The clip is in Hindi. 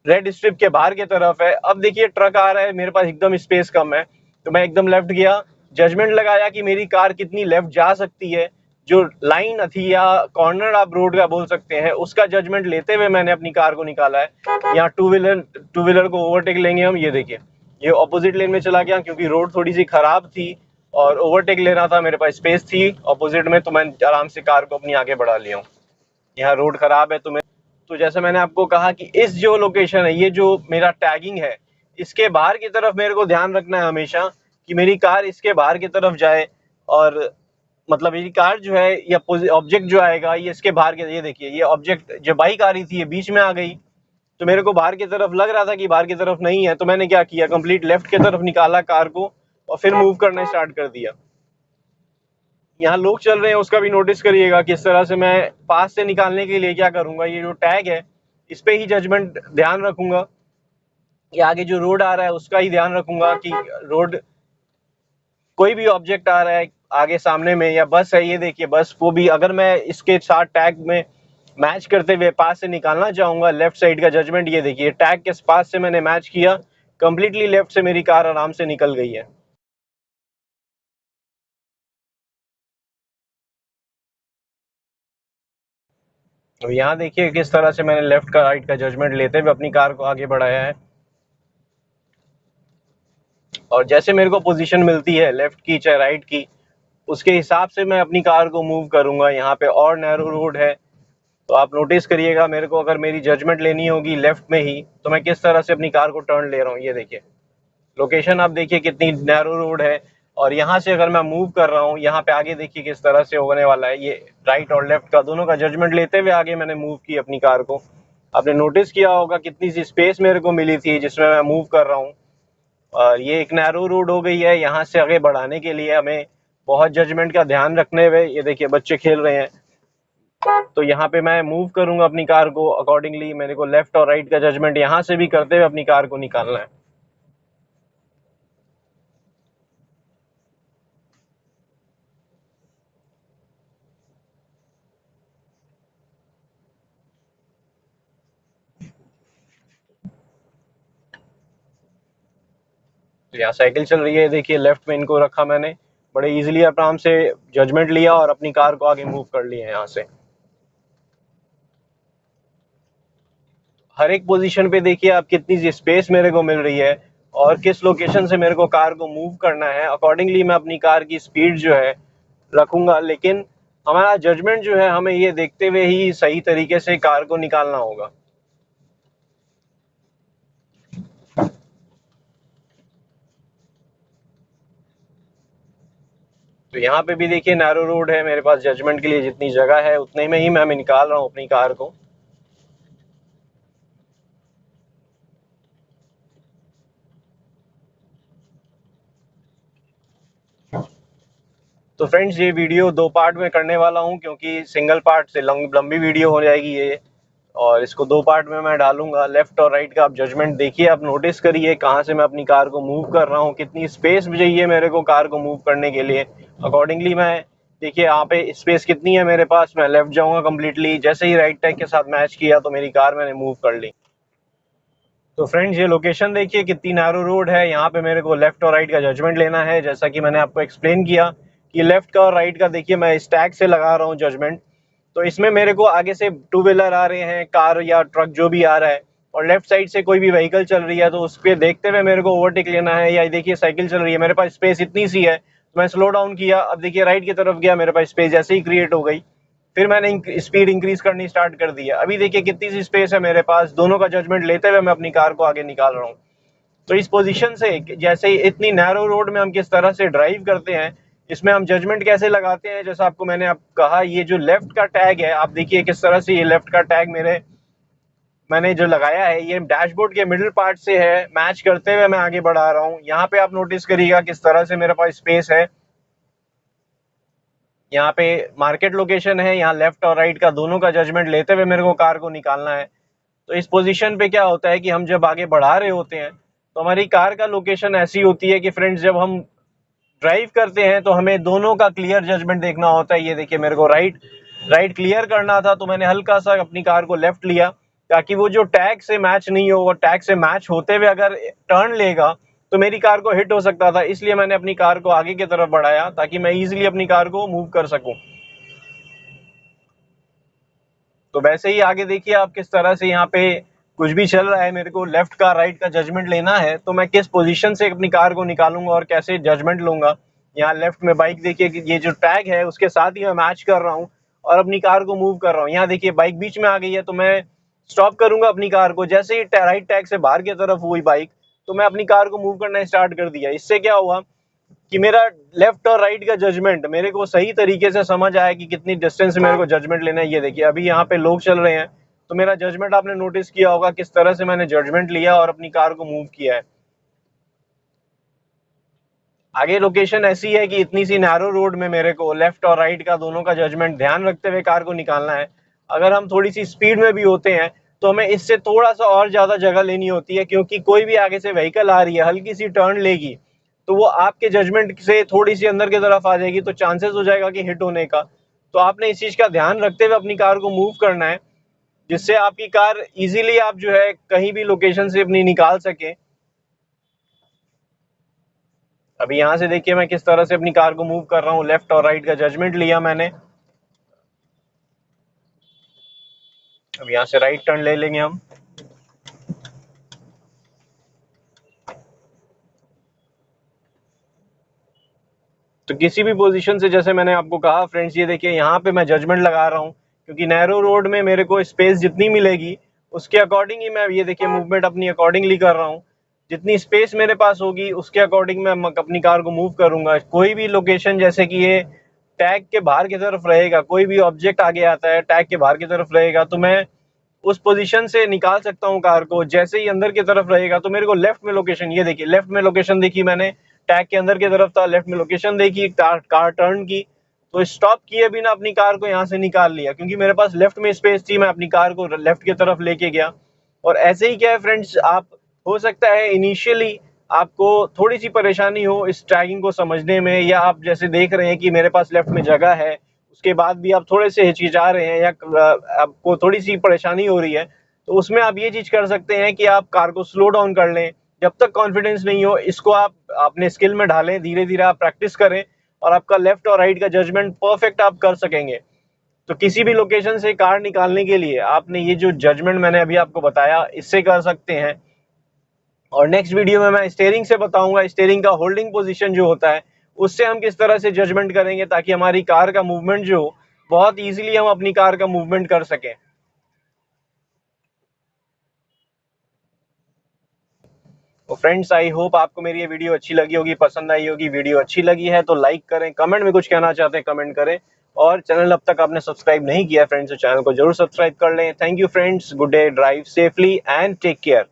रेड स्ट्रिप के बाहर की तरफ है। अब देखिए ट्रक आ रहा है, मेरे पास एकदम स्पेस कम है, तो मैं एकदम लेफ्ट गया, जजमेंट लगाया कि मेरी कार कितनी लेफ्ट जा सकती है, जो लाइन थी या कॉर्नर आप रोड का बोल सकते हैं, उसका जजमेंट लेते हुए मैंने अपनी कार को निकाला है। यहाँ टू व्हीलर को ओवरटेक लेंगे हम, ये देखिए ये ऑपोजिट लेन में चला गया क्योंकि रोड थोड़ी सी खराब थी और ओवरटेक लेना था, मेरे पास स्पेस थी ऑपोजिट में, तो मैं आराम से कार को अपनी आगे बढ़ा लिया हूँ। यहाँ रोड खराब है तो जैसे मैंने आपको कहा कि इस जो लोकेशन है, ये जो मेरा टैगिंग है, इसके बाहर की तरफ मेरे को ध्यान रखना है हमेशा कि मेरी कार इसके बाहर की तरफ जाए, और मतलब मेरी कार जो है या ऑब्जेक्ट जो आएगा ये इसके बाहर के, ये देखिए ये ऑब्जेक्ट जो बाइक आ रही थी ये बीच में आ गई, तो मेरे को बाहर की तरफ लग रहा था कि बाहर की तरफ नहीं है, तो मैंने क्या किया, कंप्लीट लेफ्ट की तरफ निकाला कार को और फिर मूव करना स्टार्ट कर दिया। यहाँ लोग चल रहे हैं उसका भी नोटिस करिएगा किस तरह से मैं पास से निकालने के लिए क्या करूंगा, ये जो टैग है इस पे ही जजमेंट ध्यान रखूंगा कि आगे जो रोड आ रहा है उसका ही ध्यान रखूंगा कि रोड कोई भी ऑब्जेक्ट आ रहा है आगे सामने में, या बस है, ये देखिए बस को भी अगर मैं इसके साथ टैग में मैच करते हुए पास से निकालना चाहूंगा, लेफ्ट साइड का जजमेंट ये देखिए टैग के पास से मैंने मैच किया, कंप्लीटली लेफ्ट से मेरी कार आराम से निकल गई है। तो यहाँ देखिए किस तरह से मैंने लेफ्ट का राइट का जजमेंट लेते हुए अपनी कार को आगे बढ़ाया है, और जैसे मेरे को पोजीशन मिलती है लेफ्ट की चाहे राइट की, उसके हिसाब से मैं अपनी कार को मूव करूंगा। यहाँ पे और नैरो रोड है, तो आप नोटिस करिएगा मेरे को अगर मेरी जजमेंट लेनी होगी लेफ्ट में ही, तो मैं किस तरह से अपनी कार को टर्न ले रहा हूँ। ये देखिए लोकेशन आप देखिए कितनी नैरो रोड है, और यहाँ से अगर मैं मूव कर रहा हूँ, यहाँ पे आगे देखिए किस तरह से होने वाला है, ये राइट और लेफ्ट का दोनों का जजमेंट लेते हुए आगे मैंने मूव की अपनी कार को। आपने नोटिस किया होगा कितनी सी स्पेस मेरे को मिली थी जिसमें मैं मूव कर रहा हूँ, और ये एक नैरो रोड हो गई है। यहाँ से आगे बढ़ाने के लिए हमें बहुत जजमेंट का ध्यान रखने हुए, ये देखिए बच्चे खेल रहे हैं, तो यहाँ पे मैं मूव करूंगा अपनी कार को अकॉर्डिंगली, मेरे को लेफ्ट और राइट का जजमेंट यहाँ से भी करते हुए अपनी कार को निकालना है। तो यहाँ साइकिल चल रही है, देखिए लेफ्ट में इनको रखा मैंने, बड़े इजीली आराम से जजमेंट लिया और अपनी कार को आगे मूव कर लिया यहाँ से। हर एक पोजीशन पे देखिए आप कितनी स्पेस मेरे को मिल रही है और किस लोकेशन से मेरे को कार को मूव करना है, अकॉर्डिंगली मैं अपनी कार की स्पीड जो है रखूंगा। लेकिन हमारा जजमेंट जो है हमें ये देखते हुए ही सही तरीके से कार को निकालना होगा। तो यहाँ पे भी देखिए नैरो रोड है, मेरे पास जजमेंट के लिए जितनी जगह है उतने में ही मैं निकाल रहा हूँ अपनी कार को। तो फ्रेंड्स ये वीडियो 2 पार्ट में करने वाला हूँ क्योंकि सिंगल पार्ट से लंबी वीडियो हो जाएगी ये, और इसको 2 पार्ट में मैं डालूंगा। लेफ्ट और राइट का आप जजमेंट देखिए, आप नोटिस करिए कहाँ से मैं अपनी कार को मूव कर रहा हूँ, कितनी स्पेस चाहिए मेरे को कार को मूव करने के लिए, अकॉर्डिंगली मैं देखिए यहाँ पे स्पेस कितनी है मेरे पास, मैं लेफ्ट जाऊंगा कम्प्लीटली, जैसे ही राइट टैग के साथ मैच किया तो मेरी कार मैंने मूव कर ली। तो फ्रेंड्स ये लोकेशन देखिए कितनी नैरो रोड है, यहाँ पे मेरे को लेफ्ट और राइट का जजमेंट लेना है। जैसा कि मैंने आपको एक्सप्लेन किया कि लेफ्ट का और राइट का देखिए मैं स्टैग से लगा रहा हूँ जजमेंट, तो इसमें मेरे को आगे से टू व्हीलर आ रहे हैं, कार या ट्रक जो भी आ रहा है, और लेफ्ट साइड से कोई भी व्हीकल चल रही है, तो उस पर देखते हुए मेरे को ओवरटेक लेना है। या देखिए साइकिल चल रही है, मेरे पास स्पेस इतनी सी है, तो मैं स्लो डाउन किया, अब देखिए राइट की तरफ गया, मेरे पास स्पेस जैसे ही क्रिएट हो गई, फिर मैंने स्पीड इंक्रीज करनी स्टार्ट कर दिया। अभी देखिए कितनी सी स्पेस है मेरे पास, दोनों का जजमेंट लेते हुए मैं अपनी कार को आगे निकाल रहा हूँ। तो इस पोजीशन से जैसे इतनी नैरो रोड में हम किस तरह से ड्राइव करते हैं, इसमें हम जजमेंट कैसे लगाते हैं, जैसा आपको मैंने कहा, ये जो लेफ्ट का टैग है आप देखिए किस तरह से ये लेफ्ट का टैग मैंने जो लगाया है ये डैशबोर्ड के मिडिल पार्ट से है, मैच करते हुए मैं आगे बढ़ा रहा हूँ। यहाँ पे आप नोटिस करिएगा किस तरह से मेरे पास स्पेस है, यहाँ पे मार्केट लोकेशन है, यहाँ लेफ्ट और राइट का दोनों का जजमेंट लेते हुए मेरे को कार को निकालना है। तो इस पोजीशन पे क्या होता है कि हम जब आगे बढ़ा रहे होते हैं तो हमारी कार का लोकेशन ऐसी होती है कि फ्रेंड्स जब हम ड्राइव करते हैं तो हमें दोनों का क्लियर जजमेंट देखना होता है। ये देखिए मेरे को राइट क्लियर करना था, तो मैंने हल्का सा अपनी कार को लेफ्ट लिया ताकि वो जो टैग से मैच नहीं हो, वो टैग से मैच होते हुए अगर टर्न लेगा तो मेरी कार को हिट हो सकता था। इसलिए मैंने अपनी कार को आगे की तरफ बढ़ाया ताकि मैं इजीली अपनी कार को मूव कर सकूं। तो वैसे ही आगे देखिए आप किस तरह से यहाँ पे कुछ भी चल रहा है, मेरे को लेफ्ट का राइट का जजमेंट लेना है, तो मैं किस पोजीशन से अपनी कार को निकालूंगा और कैसे जजमेंट लूंगा। यहाँ लेफ्ट में बाइक देखिए कि ये जो टैग है उसके साथ ही मैं मैच कर रहा हूँ और अपनी कार को मूव कर रहा हूँ। यहाँ देखिए बाइक बीच में आ गई है, तो मैं स्टॉप करूंगा अपनी कार को। जैसे ही राइट टैग से बाहर की तरफ हुई बाइक, तो मैं अपनी कार को मूव करना स्टार्ट कर दिया। इससे क्या हुआ कि मेरा लेफ्ट और राइट का जजमेंट मेरे को सही तरीके से समझ आया कि कितनी डिस्टेंस से मेरे को जजमेंट लेना है। ये देखिए अभी यहाँ पे लोग चल रहे हैं, तो मेरा जजमेंट आपने नोटिस किया होगा किस तरह से मैंने जजमेंट लिया और अपनी कार को मूव किया है। आगे लोकेशन ऐसी है कि इतनी सी नैरो रोड में मेरे को लेफ्ट और राइट का दोनों का जजमेंट ध्यान रखते हुए कार को निकालना है। अगर हम थोड़ी सी स्पीड में भी होते हैं तो हमें इससे थोड़ा सा और ज्यादा जगह लेनी होती है, क्योंकि कोई भी आगे से व्हीकल आ रही है, हल्की सी टर्न लेगी तो वो आपके जजमेंट से थोड़ी सी अंदर की तरफ आ जाएगी, तो चांसेस हो जाएगा कि हिट होने का। तो आपने इस चीज का ध्यान रखते हुए अपनी कार को मूव करना है, जिससे आपकी कार इजीली आप जो है कहीं भी लोकेशन से अपनी निकाल सके। अभी यहाँ से देखिए मैं किस तरह से अपनी कार को मूव कर रहा हूँ, लेफ्ट और राइट का जजमेंट लिया मैंने। अब यहाँ से राइट टर्न ले लेंगे हम। तो किसी भी पोजीशन से, जैसे मैंने आपको कहा फ्रेंड्स, ये देखिए यहाँ पे मैं जजमेंट लगा रहा हूँ, क्योंकि नैरो रोड में मेरे को स्पेस जितनी मिलेगी उसके अकॉर्डिंग ही मैं ये देखिए मूवमेंट अपनी अकॉर्डिंगली कर रहा हूँ। जितनी स्पेस मेरे पास होगी उसके अकॉर्डिंग मैं अपनी कार को मूव करूंगा। कोई भी लोकेशन जैसे कि ये टैग के बाहर की तरफ रहेगा, कोई भी ऑब्जेक्ट आगे आता है टैग के बाहर की तरफ रहेगा, तो मैं उस पोजीशन से निकाल सकता हूँ कार को। जैसे ही अंदर की तरफ रहेगा तो मेरे को लेफ्ट में लोकेशन, ये देखिए लेफ्ट में लोकेशन देखी मैंने, टैग के अंदर की तरफ था, लेफ्ट में लोकेशन देखी, कार टर्न की, तो स्टॉप किए बिना अपनी कार को यहाँ से निकाल लिया, क्योंकि मेरे पास लेफ्ट में स्पेस थी। मैं अपनी कार को लेफ्ट की तरफ लेके गया। और ऐसे ही क्या है फ्रेंड्स, आप हो सकता है इनिशियली आपको थोड़ी सी परेशानी हो इस टैगिंग को समझने में, या आप जैसे देख रहे हैं कि मेरे पास लेफ्ट में जगह है, उसके बाद भी आप थोड़े से हिचकिचा रहे हैं या आपको थोड़ी सी परेशानी हो रही है, तो उसमें आप ये चीज कर सकते हैं कि आप कार को स्लो डाउन कर लें। जब तक कॉन्फिडेंस नहीं हो, इसको आप अपने स्किल में ढालें, धीरे धीरे आप प्रैक्टिस करें और आपका लेफ्ट और राइट का जजमेंट परफेक्ट आप कर सकेंगे। तो किसी भी लोकेशन से कार निकालने के लिए आपने ये जो जजमेंट मैंने अभी आपको बताया, इससे कर सकते हैं। और नेक्स्ट वीडियो में मैं स्टीयरिंग से बताऊंगा, स्टीयरिंग का होल्डिंग पोजीशन जो होता है उससे हम किस तरह से जजमेंट करेंगे, ताकि हमारी कार का मूवमेंट जो बहुत इजीली हम अपनी कार का मूवमेंट कर सकें। तो फ्रेंड्स, आई होप आपको मेरी ये वीडियो अच्छी लगी होगी, पसंद आई होगी। वीडियो अच्छी लगी है तो लाइक करें, कमेंट में कुछ कहना चाहते हैं कमेंट करें, और चैनल अब तक आपने सब्सक्राइब नहीं किया फ्रेंड्स तो चैनल को जरूर सब्सक्राइब कर लें। Thank you friends, good day, drive safely and take care.